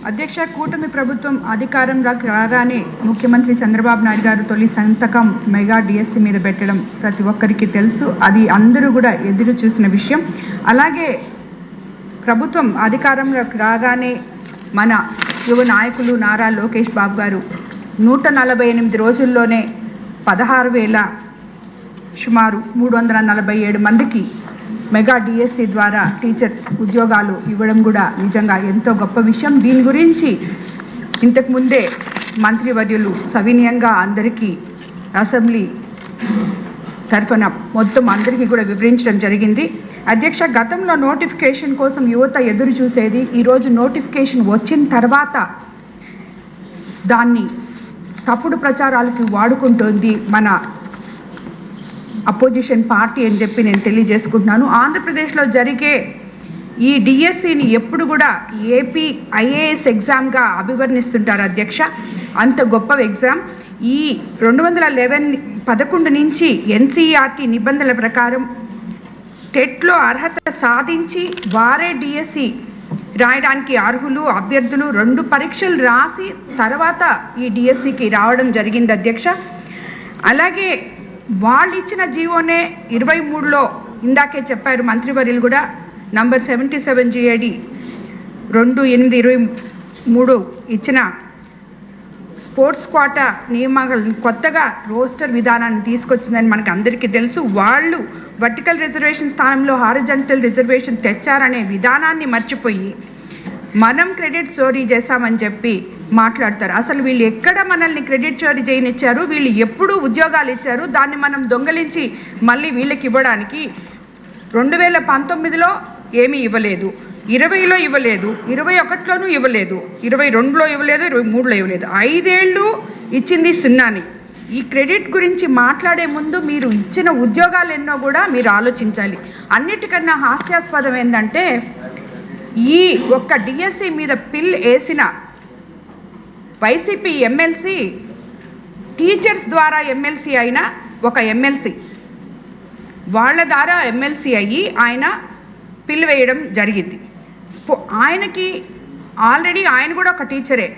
అధ్యక్ష, కూటమి ప్రభుత్వం అధికారంలోకి రాగానే ముఖ్యమంత్రి చంద్రబాబు నాయుడు గారు తొలి సంతకం మెగా డిఎస్సి మీద పెట్టడం ప్రతి ఒక్కరికి తెలుసు. అది అందరూ కూడా ఎదురు చూసిన విషయం. అలాగే ప్రభుత్వం అధికారంలోకి రాగానే మన యువ నాయకులు నారా లోకేష్ బాబు గారు 148 రోజుల్లోనే 16,000 సుమారు 347 మందికి మెగా డిఎస్సి ద్వారా టీచర్ ఉద్యోగాలు ఇవ్వడం కూడా నిజంగా ఎంతో గొప్ప విషయం. దీని గురించి ఇంతకుముందే మంత్రివర్యులు సవినయంగా అందరికీ అసెంబ్లీ తరఫున మొత్తం అందరికీ కూడా వివరించడం జరిగింది. అధ్యక్ష, గతంలో నోటిఫికేషన్ కోసం యువత ఎదురు చూసేది. ఈరోజు నోటిఫికేషన్ వచ్చిన తర్వాత దాన్ని తప్పుడు ప్రచారాలకి వాడుకుంటోంది మన అపోజిషన్ పార్టీ అని చెప్పి నేను తెలియజేసుకుంటున్నాను. ఆంధ్రప్రదేశ్లో జరిగే ఈ డిఎస్సిని ఎప్పుడు కూడా ఏపీ ఐఏఎస్ ఎగ్జామ్గా అభివర్ణిస్తుంటారు అధ్యక్ష. అంత గొప్ప ఎగ్జామ్. ఈ 2011 నుంచి ఎన్సీఈఆర్టీ నిబంధనల ప్రకారం టెట్లో అర్హత సాధించి వారే డిఎస్సి రాయడానికి అర్హులు. అభ్యర్థులు 2 పరీక్షలు రాసి తర్వాత ఈ డిఎస్సికి రావడం జరిగింది అధ్యక్ష. అలాగే వాళ్ళు ఇచ్చిన జీవోనే 23లో ఇందాకే చెప్పారు మంత్రివర్యులు కూడా, నంబర్ 77 GAD 2823 ఇచ్చిన స్పోర్ట్స్ క్వాటా నియామకాలను కొత్తగా రోస్టర్ విధానాన్ని తీసుకొచ్చిందని మనకు అందరికీ తెలుసు. వాళ్ళు వర్టికల్ రిజర్వేషన్ స్థానంలో హారిజంటల్ రిజర్వేషన్ తెచ్చారనే విధానాన్ని మర్చిపోయి మనం క్రెడిట్ చోరీ చేశామని చెప్పి మాట్లాడతారు. అసలు వీళ్ళు ఎక్కడ మనల్ని క్రెడిట్ చోరీ చేయనిచ్చారు? వీళ్ళు ఎప్పుడు ఉద్యోగాలు ఇచ్చారు? దాన్ని మనం దొంగలించి మళ్ళీ వీళ్ళకి ఇవ్వడానికి 2019లో ఏమీ ఇవ్వలేదు, 20లో ఇవ్వలేదు, 21లోనూ ఇవ్వలేదు, 22లో ఇవ్వలేదు, 23లో ఇవ్వలేదు. 5 ఏళ్ళు ఇచ్చింది సున్నాని. ఈ క్రెడిట్ గురించి మాట్లాడే ముందు మీరు ఇచ్చిన ఉద్యోగాలు ఎన్నో కూడా మీరు ఆలోచించాలి. అన్నిటికన్నా హాస్యాస్పదం ఏంటంటే ఈ ఒక్క డిఎస్సి మీద పిల్ వేసిన వైసీపీ ఎమ్మెల్సీ టీచర్స్ ద్వారా ఎమ్మెల్సీ అయిన ఒక ఎమ్మెల్సీ వాళ్ళ ద్వారా ఎమ్మెల్సీ అయ్యి ఆయన పిల్ వేయడం జరిగింది. ఆయనకి ఆల్రెడీ ఆయన కూడా ఒక టీచరే,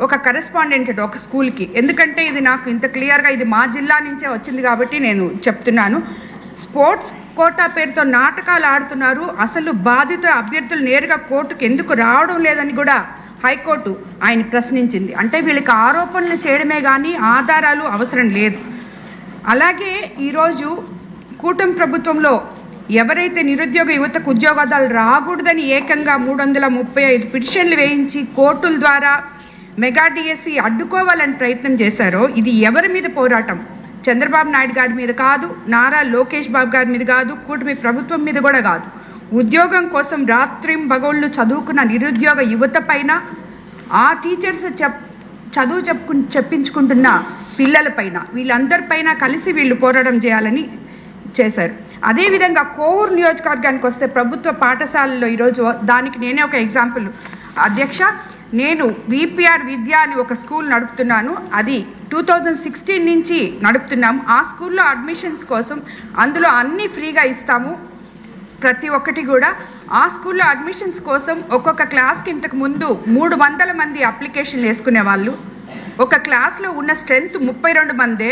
ఒక కరెస్పాండెంట్ ఒక స్కూల్కి. ఎందుకంటే ఇది నాకు ఇంత క్లియర్గా ఇది మా జిల్లా నుంచే వచ్చింది కాబట్టి నేను చెప్తున్నాను. స్పోర్ట్స్ కోటా పేరుతో నాటకాలు ఆడుతున్నారు. అసలు బాధిత అభ్యర్థులు నేరుగా కోర్టుకు ఎందుకు రావడం లేదని కూడా హైకోర్టు ఆయన ప్రశ్నించింది. అంటే వీళ్ళకి ఆరోపణలు చేయడమే కానీ ఆధారాలు అవసరం లేదు. అలాగే ఈరోజు కూటమి ప్రభుత్వంలో ఎవరైతే నిరుద్యోగ యువతకు ఉద్యోగాలు రాకూడదని ఏకంగా 335 పిటిషన్లు వేయించి కోర్టుల ద్వారా మెగా డిఎస్సి అడ్డుకోవాలని ప్రయత్నం చేశారో ఇది ఎవరి మీద పోరాటం? చంద్రబాబు నాయుడు గారి మీద కాదు, నారా లోకేష్ బాబు గారి మీద కాదు, కూటమి ప్రభుత్వం మీద కూడా కాదు. ఉద్యోగం కోసం రాత్రింబగళ్ళు చదువుకున్న నిరుద్యోగ యువత పైన, ఆ టీచర్స్ చదువు చెప్పించుకుంటున్న పిల్లలపైన, వీళ్ళందరిపైన కలిసి వీళ్ళు పోరాటం చేయాలని చేశారు. అదేవిధంగా కోవూరు నియోజకవర్గానికి వస్తే ప్రభుత్వ పాఠశాలలో ఈరోజు దానికి నేనే ఒక ఎగ్జాంపుల్ అధ్యక్ష. నేను విపిఆర్ విద్య అని ఒక స్కూల్ నడుపుతున్నాను. అది 2016 నుంచి నడుపుతున్నాము. ఆ స్కూల్లో అడ్మిషన్స్ కోసం అందులో అన్నీ ఫ్రీగా ఇస్తాము, ప్రతి ఒక్కటి కూడా. ఆ స్కూల్లో అడ్మిషన్స్ కోసం ఒక్కొక్క క్లాస్కి ఇంతకు ముందు 300 మంది అప్లికేషన్లు వేసుకునే వాళ్ళు. ఒక క్లాస్లో ఉన్న స్ట్రెంత్ 32 మందే.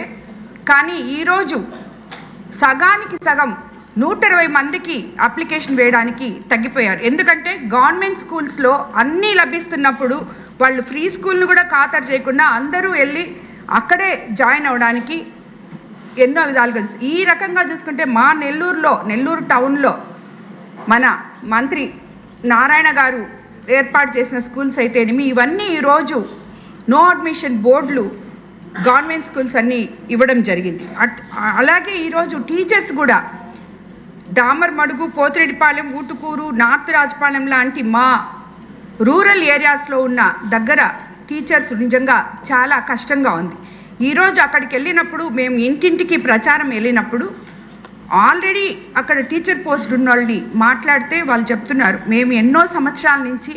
కానీ ఈరోజు సగానికి సగం 120 మందికి అప్లికేషన్ వేయడానికి తగ్గిపోయారు. ఎందుకంటే గవర్నమెంట్ స్కూల్స్లో అన్నీ లభిస్తున్నప్పుడు వాళ్ళు ఫ్రీ స్కూల్ను కూడా ఖాతరు చేయకుండా అందరూ వెళ్ళి అక్కడే జాయిన్ అవ్వడానికి ఎన్నో విధాలుగా ఈ రకంగా చూసుకుంటే మా నెల్లూరు టౌన్లో మన మంత్రి నారాయణ గారు ఏర్పాటు చేసిన స్కూల్స్ అయితేనేమి ఇవన్నీ ఈరోజు నో అడ్మిషన్ బోర్డులు గవర్నమెంట్ స్కూల్స్ అన్నీ ఇవ్వడం జరిగింది. అలాగే ఈరోజు టీచర్స్ కూడా డామర్ మడుగు, పోతిరెడ్డిపాలెం, ఊటుకూరు, నార్త్ రాజపాలెం లాంటి మా రూరల్ ఏరియాస్లో ఉన్న దగ్గర టీచర్స్ నిజంగా చాలా కష్టంగా ఉంది. ఈరోజు అక్కడికి వెళ్ళినప్పుడు మేము ఇంటింటికి ప్రచారం వెళ్ళినప్పుడు ఆల్రెడీ అక్కడ టీచర్ పోస్ట్ ఉన్న వాళ్ళని మాట్లాడితే వాళ్ళు చెప్తున్నారు, మేము ఎన్నో సంవత్సరాల నుంచి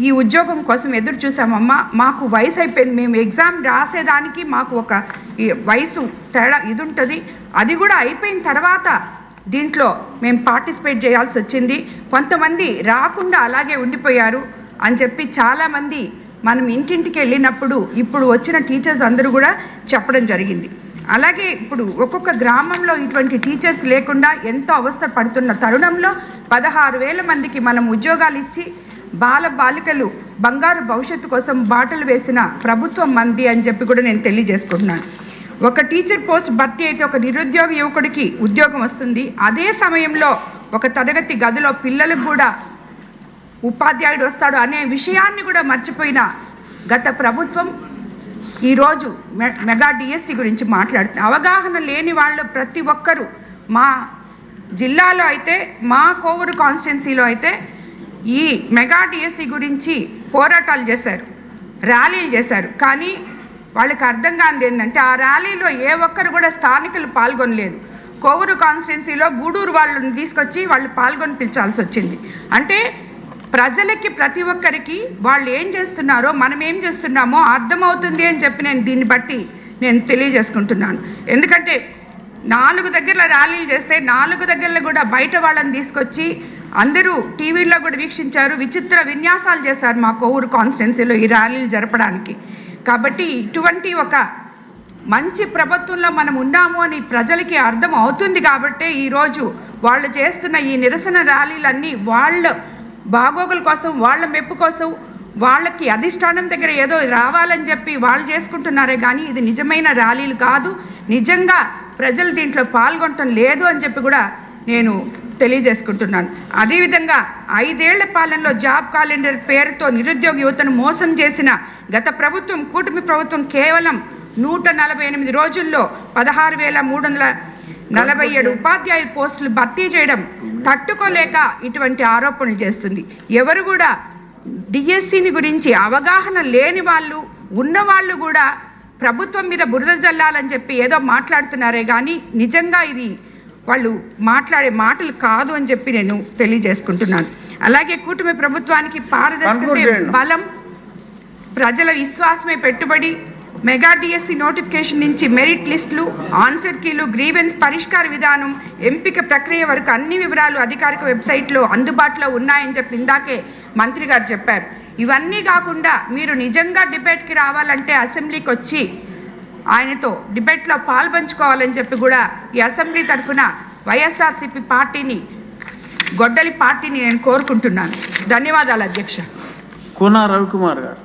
ఈ ఉద్యోగం కోసం ఎదురు చూసామమ్మా, మాకు వయసు అయిపోయింది, మేము ఎగ్జామ్ రాసేదానికి మాకు ఒక వయసు తేడా ఇది ఉంటుంది, అది కూడా అయిపోయిన తర్వాత దీంట్లో మేము పార్టిసిపేట్ చేయాల్సి వచ్చింది, కొంతమంది రాకుండా అలాగే ఉండిపోయారు, అని చెప్పి చాలామంది మనం ఇంటింటికి వెళ్ళినప్పుడు ఇప్పుడు వచ్చిన టీచర్స్ అందరూ కూడా చెప్పడం జరిగింది. అలాగే ఇప్పుడు ఒక్కొక్క గ్రామంలో ఇటువంటి టీచర్స్ లేకుండా ఎంతో అవస్థ పడుతున్న తరుణంలో 16,000 మందికి మనం ఉద్యోగాలు ఇచ్చి బాలికలు బంగారు భవిష్యత్తు కోసం బాటలు వేసిన ప్రభుత్వం మంది అని చెప్పి కూడా నేను తెలియజేసుకుంటున్నాను. ఒక టీచర్ పోస్ట్ భర్తీ అయితే ఒక నిరుద్యోగ యువకుడికి ఉద్యోగం వస్తుంది. అదే సమయంలో ఒక తరగతి గదిలో పిల్లలకు కూడా ఉపాధ్యాయుడు వస్తాడు అనే విషయాన్ని కూడా మర్చిపోయిన గత ప్రభుత్వం ఈరోజు మెగా డిఎస్సి గురించి మాట్లాడుతుంది. అవగాహన లేని వాళ్ళు ప్రతి ఒక్కరూ మా జిల్లాలో అయితే మా కోవూరు కాన్స్టిట్యున్సీలో అయితే ఈ మెగా డిఎస్సి గురించి పోరాటాలు చేశారు, ర్యాలీలు చేశారు. కానీ వాళ్ళకి అర్థం కానిది ఏంటంటే ఆ ర్యాలీలో ఏ ఒక్కరు కూడా స్థానికులు పాల్గొనలేదు. కోవూరు కాన్స్టిట్యున్సీలో గూడూరు వాళ్ళని తీసుకొచ్చి వాళ్ళు పిలిచాల్సి వచ్చింది. అంటే ప్రజలకి ప్రతి ఒక్కరికి వాళ్ళు ఏం చేస్తున్నారో మనం ఏం చేస్తున్నామో అర్థమవుతుంది అని చెప్పి నేను దీన్ని బట్టి నేను తెలియజేసుకుంటున్నాను. ఎందుకంటే 4 దగ్గరలో ర్యాలీలు చేస్తే 4 దగ్గరలో కూడా బయట వాళ్ళని తీసుకొచ్చి అందరూ టీవీల్లో కూడా వీక్షించారు, విచిత్ర విన్యాసాలు చేశారు మా కోవూరు కాన్స్టిట్యున్సీలో ఈ ర్యాలీలు జరపడానికి. కాబట్టి ఇటువంటి ఒక మంచి ప్రభుత్వంలో మనం ఉన్నాము అని ప్రజలకి అర్థం అవుతుంది. కాబట్టి ఈరోజు వాళ్ళు చేస్తున్న ఈ నిరసన ర్యాలీలన్నీ వాళ్ళ బాగోగుల కోసం, వాళ్ళ మెప్పు కోసం, వాళ్ళకి అధిష్టానం దగ్గర ఏదో రావాలని చెప్పి వాళ్ళు చేసుకుంటున్నారే కానీ ఇది నిజమైన ర్యాలీలు కాదు. నిజంగా ప్రజలు దీంట్లో పాల్గొనటం లేదు అని చెప్పి కూడా నేను తెలియజేసుకుంటున్నాను. అదేవిధంగా 5 ఏళ్ల పాలనలో జాబ్ క్యాలెండర్ పేరుతో నిరుద్యోగ యువతను మోసం చేసిన గత ప్రభుత్వం కూటమి ప్రభుత్వం కేవలం 148 రోజుల్లో 16,347 ఉపాధ్యాయ పోస్టులు భర్తీ చేయడం తట్టుకోలేక ఇటువంటి ఆరోపణలు చేస్తుంది. ఎవరు కూడా డిఎస్సిని గురించి అవగాహన లేని వాళ్ళు ఉన్నవాళ్ళు కూడా ప్రభుత్వం మీద బురద జల్లాలని చెప్పి ఏదో మాట్లాడుతున్నారే కానీ నిజంగా ఇది వాళ్ళు మాట్లాడే మాటలు కాదు అని చెప్పి నేను తెలియజేసుకుంటున్నాను. అలాగే కూటమి ప్రభుత్వానికి పారదర్శకత బలం, ప్రజల విశ్వాసమే పెట్టుబడి. మెగా డిఎస్సి నోటిఫికేషన్ నుంచి మెరిట్ లిస్టులు, ఆన్సర్ కీలు, గ్రీవెన్స్ పరిష్కార విధానం, ఎంపిక ప్రక్రియ వరకు అన్ని వివరాలు అధికారిక వెబ్సైట్లో అందుబాటులో ఉన్నాయని చెప్పి ఇందాకే మంత్రి గారు చెప్పారు. ఇవన్నీ కాకుండా మీరు నిజంగా డిబేట్కి రావాలంటే అసెంబ్లీకి వచ్చి ఆయనతో డిబేట్లో పాల్పంచుకోవాలని చెప్పి కూడా ఈ అసెంబ్లీ తరఫున వైఎస్ఆర్సీపీ పార్టీని, గొడ్డలి పార్టీని నేను కోరుకుంటున్నాను. ధన్యవాదాలు అధ్యక్ష. కోన రవికుమార్ గారు.